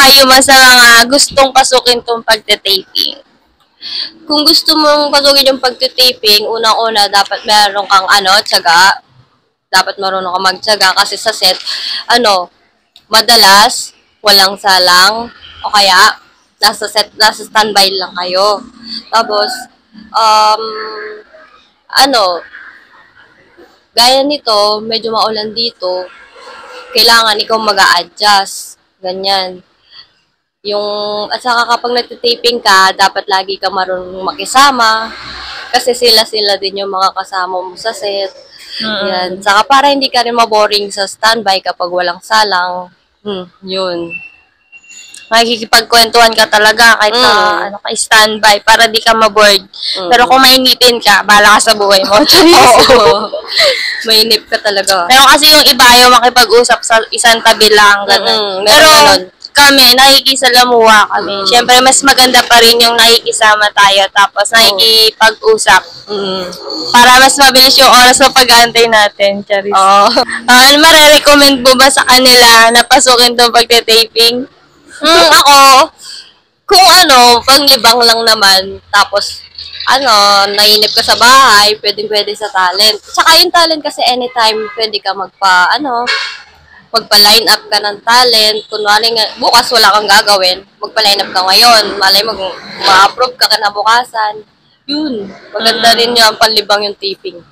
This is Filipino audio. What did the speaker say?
payo mo sa mga gustong pasukin tong pagte-taping? Kung gusto mong pasukin yung pagtitaping, unang-una, dapat meron kang tiyaga. Dapat marunong ka magtiyaga kasi sa set, madalas, walang salang, o kaya, nasa standby lang kayo. Tapos, um, ano, gaya nito, medyo maulan dito, kailangan ikaw mag-a-adjust. Ganyan. At saka kapag nagtitaping ka, dapat lagi ka marunong makisama. Kasi sila din yung mga kasama mo sa set. Yan. Saka para hindi ka rin maboring sa standby kapag walang salang. Yun. Makikipagkwentuhan ka talaga kahit ka standby para di ka maboard. Pero kung mainitin ka, bahala ka sa buhay mo. Oo. Mainip ka talaga. Pero kasi yung iba ayaw makipag-usap sa isang tabi lang. Ganun. Pero kami, nakikisalamuha kami. Siyempre, mas maganda pa rin yung nakikisama tayo tapos nakikipag-usap. Para mas mabilis yung oras na pag-aantay natin, Charis. Ano marirecommend mo ba sa kanila na pasukin itong pagte-taping? Ako, kung panglibang lang naman, tapos, nainip ka sa bahay, pwede sa talent. Tsaka yung talent kasi anytime, pwede ka magpa-line up ka ng talent. Kunwari nga, bukas wala kang gagawin, magpa-line up ka ngayon. Malay ma-approve ka kinabukasan. Yun, maganda rin yung panlibang yung taping.